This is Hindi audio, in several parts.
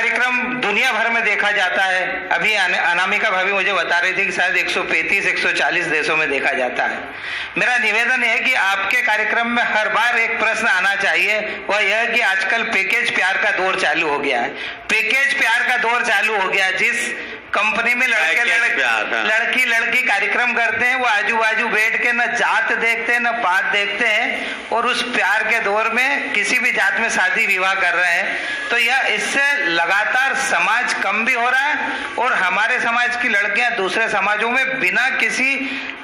कार्यक्रम दुनिया भर में देखा जाता है। अभी अनामिका भाभी मुझे बता रही थी कि शायद 135-140 देशों में देखा जाता है। मेरा निवेदन है कि आपके कार्यक्रम में हर बार एक प्रश्न आना चाहिए, वह यह कि आजकल पैकेज प्यार का दौर चालू हो गया है। पैकेज प्यार का दौर चालू हो गया। जिस कंपनी में लड़की लड़की कार्यक्रम करते हैं, वो आजू बाजू बैठ के न जात देखते हैं न पात देखते हैं, और उस प्यार के दौर में किसी भी जात में शादी विवाह कर रहे हैं। तो यह इससे लगातार समाज कम भी हो रहा है, और हमारे समाज की लड़कियां दूसरे समाजों में बिना किसी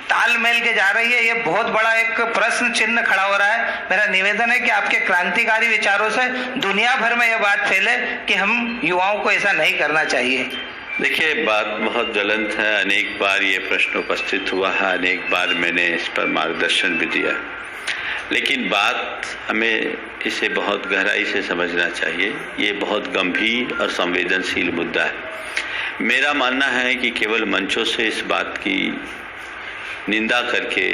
तालमेल के जा रही है। ये बहुत बड़ा एक प्रश्न चिन्ह खड़ा हो रहा है। मेरा निवेदन है कि आपके क्रांतिकारी विचारों से दुनिया भर में यह बात फैले कि हम युवाओं को ऐसा नहीं करना चाहिए। देखिए, बात बहुत ज्वलंत है। अनेक बार ये प्रश्न उपस्थित हुआ है, अनेक बार मैंने इस पर मार्गदर्शन भी दिया, लेकिन बात हमें इसे बहुत गहराई से समझना चाहिए। ये बहुत गंभीर और संवेदनशील मुद्दा है। मेरा मानना है कि केवल मंचों से इस बात की निंदा करके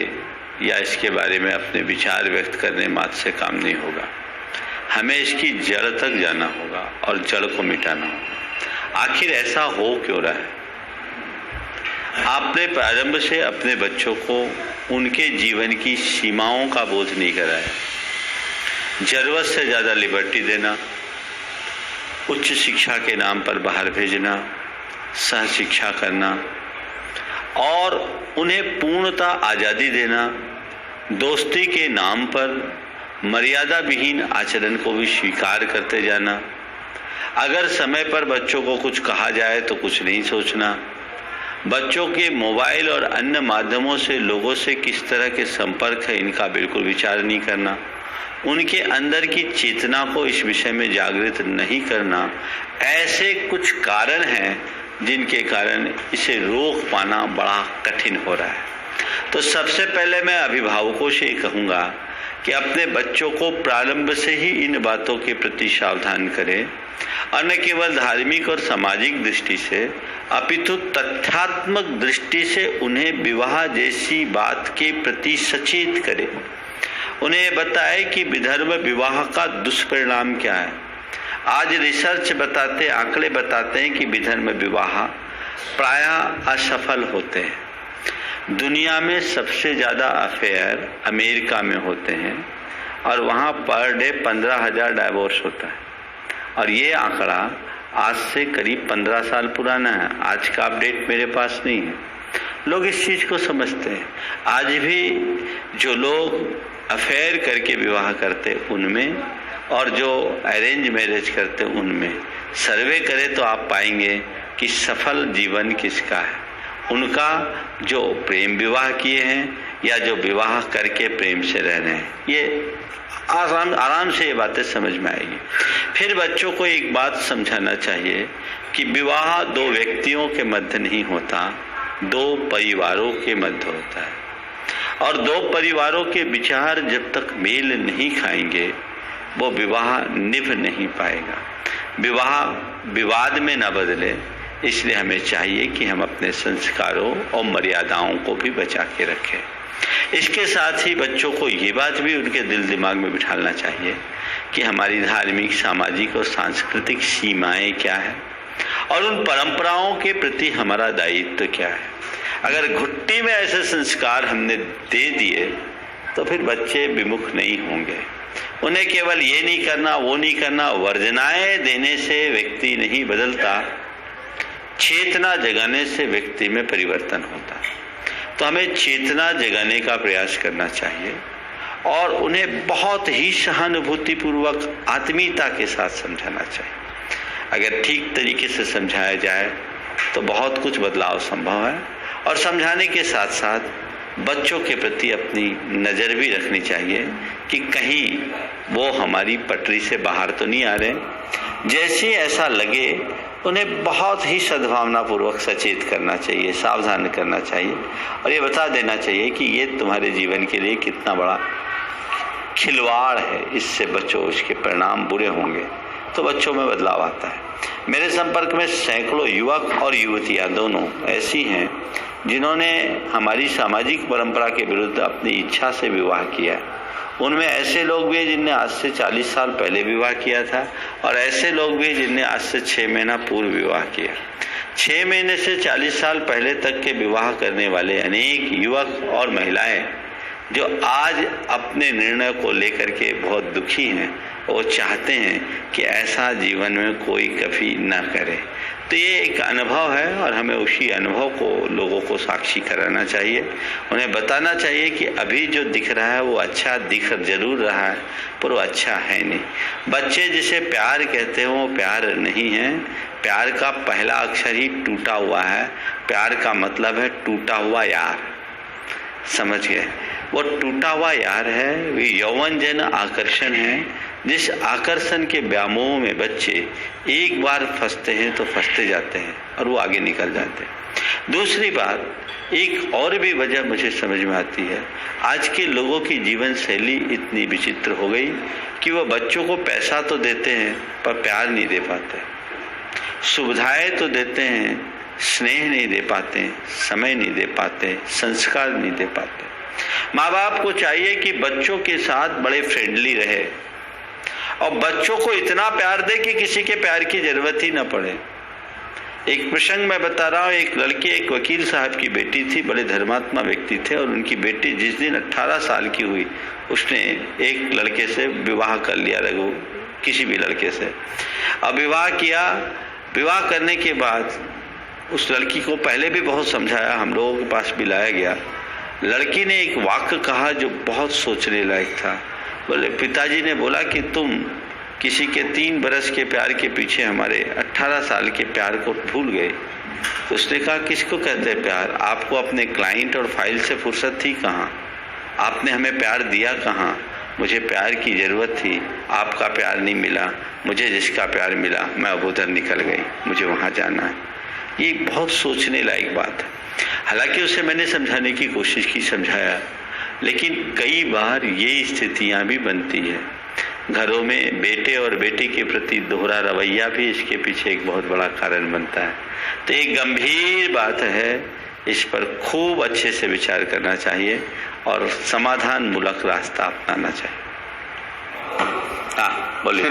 या इसके बारे में अपने विचार व्यक्त करने मात्र से काम नहीं होगा। हमें इसकी जड़ तक जाना होगा और जड़ को मिटाना होगा। आखिर ऐसा हो क्यों रहा है? आपने प्रारंभ से अपने बच्चों को उनके जीवन की सीमाओं का बोध नहीं कराया। जरूरत से ज़्यादा लिबर्टी देना, उच्च शिक्षा के नाम पर बाहर भेजना, सह शिक्षा करना और उन्हें पूर्णता आज़ादी देना, दोस्ती के नाम पर मर्यादा विहीन आचरण को भी स्वीकार करते जाना, अगर समय पर बच्चों को कुछ कहा जाए तो कुछ नहीं सोचना, बच्चों के मोबाइल और अन्य माध्यमों से लोगों से किस तरह के संपर्क है इनका बिल्कुल विचार नहीं करना, उनके अंदर की चेतना को इस विषय में जागृत नहीं करना, ऐसे कुछ कारण हैं जिनके कारण इसे रोक पाना बड़ा कठिन हो रहा है। तो सबसे पहले मैं अभिभावकों से कहूँगा कि अपने बच्चों को प्रारंभ से ही इन बातों के प्रति सावधान करें, और न केवल धार्मिक और सामाजिक दृष्टि से अपितु तथ्यात्मक दृष्टि से उन्हें विवाह जैसी बात के प्रति सचेत करें। उन्हें बताएं कि विधर्म विवाह का दुष्परिणाम क्या है। आज रिसर्च बताते, आंकड़े बताते हैं कि विधर्म विवाह प्रायः असफल होते हैं। दुनिया में सबसे ज़्यादा अफेयर अमेरिका में होते हैं और वहाँ पर डे 15,000 डाइवोर्स होता है, और ये आंकड़ा आज से करीब 15 साल पुराना है। आज का अपडेट मेरे पास नहीं है। लोग इस चीज़ को समझते हैं। आज भी जो लोग अफेयर करके विवाह करते उनमें और जो अरेंज मैरिज करते उनमें सर्वे करें तो आप पाएंगे कि सफल जीवन किसका है। उनका जो प्रेम विवाह किए हैं या जो विवाह करके प्रेम से रह रहे हैं। ये आराम से ये बातें समझ में आएगी। फिर बच्चों को एक बात समझाना चाहिए कि विवाह दो व्यक्तियों के मध्य नहीं होता, दो परिवारों के मध्य होता है, और दो परिवारों के विचार जब तक मेल नहीं खाएंगे वो विवाह निभ नहीं पाएगा, विवाह विवाद में न बदले। इसलिए हमें चाहिए कि हम अपने संस्कारों और मर्यादाओं को भी बचा के रखें। इसके साथ ही बच्चों को ये बात भी उनके दिल दिमाग में बिठाना चाहिए कि हमारी धार्मिक, सामाजिक और सांस्कृतिक सीमाएं क्या है और उन परंपराओं के प्रति हमारा दायित्व क्या है। अगर घुट्टी में ऐसे संस्कार हमने दे दिए तो फिर बच्चे विमुख नहीं होंगे। उन्हें केवल ये नहीं करना, वो नहीं करना, वर्जनाएं देने से व्यक्ति नहीं बदलता, चेतना जगाने से व्यक्ति में परिवर्तन होता है। तो हमें चेतना जगाने का प्रयास करना चाहिए और उन्हें बहुत ही सहानुभूतिपूर्वक आत्मीयता के साथ समझाना चाहिए। अगर ठीक तरीके से समझाया जाए तो बहुत कुछ बदलाव संभव है। और समझाने के साथ साथ बच्चों के प्रति अपनी नज़र भी रखनी चाहिए कि कहीं वो हमारी पटरी से बाहर तो नहीं आ रहे। जैसे ऐसा लगे उन्हें बहुत ही सद्भावनापूर्वक सचेत करना चाहिए, सावधान करना चाहिए और ये बता देना चाहिए कि ये तुम्हारे जीवन के लिए कितना बड़ा खिलवाड़ है, इससे बचो, इसके परिणाम बुरे होंगे। तो बच्चों में बदलाव आता है। मेरे संपर्क में सैकड़ों युवक और युवतियां दोनों ऐसी हैं जिन्होंने हमारी सामाजिक परंपरा के विरुद्ध अपनी इच्छा से विवाह किया है उनमें ऐसे लोग भी हैं जिनने आज से 40 साल पहले विवाह किया था और ऐसे लोग भी हैं जिनने आज से 6 महीना पूर्व विवाह किया। 6 महीने से 40 साल पहले तक के विवाह करने वाले अनेक युवक और महिलाएं जो आज अपने निर्णय को लेकर के बहुत दुखी हैं, वो चाहते हैं कि ऐसा जीवन में कोई कभी ना करे। तो ये एक अनुभव है और हमें उसी अनुभव को लोगों को साक्षी कराना चाहिए। उन्हें बताना चाहिए कि अभी जो दिख रहा है वो अच्छा दिख जरूर रहा है, पर वो अच्छा है नहीं। बच्चे जिसे प्यार कहते हैं वो प्यार नहीं है। प्यार का पहला अक्षर ही टूटा हुआ है। प्यार का मतलब है टूटा हुआ यार, समझ गए? वो टूटा हुआ यार है, वे यौवन जन आकर्षण है। जिस आकर्षण के व्यामोह में बच्चे एक बार फंसते हैं तो फंसते जाते हैं और वो आगे निकल जाते हैं। दूसरी बात, एक और भी वजह मुझे समझ में आती है, आज के लोगों की जीवन शैली इतनी विचित्र हो गई कि वो बच्चों को पैसा तो देते हैं पर प्यार नहीं दे पाते, सुविधाएं तो देते हैं, स्नेह नहीं दे पाते, समय नहीं दे पाते, संस्कार नहीं दे पाते। माँ बाप को चाहिए कि बच्चों के साथ बड़े फ्रेंडली रहे और बच्चों को इतना प्यार दे कि किसी के प्यार की जरूरत ही ना पड़े। एक प्रसंग मैं बता रहा हूँ, एक लड़की, एक वकील साहब की बेटी थी, बड़े धर्मात्मा व्यक्ति थे और उनकी बेटी जिस दिन 18 साल की हुई उसने एक लड़के से विवाह कर लिया, रघु किसी भी लड़के से। अब विवाह किया, विवाह करने के बाद उस लड़की को पहले भी बहुत समझाया, हम लोगों के पास भी लाया गया। लड़की ने एक वाक्य कहा जो बहुत सोचने लायक था। बोले, पिताजी ने बोला कि तुम किसी के 3 बरस के प्यार के पीछे हमारे 18 साल के प्यार को भूल गए। तो उसने कहा, किसको कहते हैं प्यार? आपको अपने क्लाइंट और फाइल से फुर्सत थी कहाँ? आपने हमें प्यार दिया कहाँ? मुझे प्यार की ज़रूरत थी, आपका प्यार नहीं मिला, मुझे जिसका प्यार मिला मैं अब उधर निकल गई, मुझे वहाँ जाना है। ये बहुत सोचने लायक बात है। हालांकि उसे मैंने समझाने की कोशिश की, समझाया, लेकिन कई बार ये स्थितियाँ भी बनती है। घरों में बेटे और बेटी के प्रति दोहरा रवैया भी इसके पीछे एक बहुत बड़ा कारण बनता है। तो एक गंभीर बात है, इस पर खूब अच्छे से विचार करना चाहिए और समाधान मूलक रास्ता अपनाना चाहिए। हाँ, बोलिए।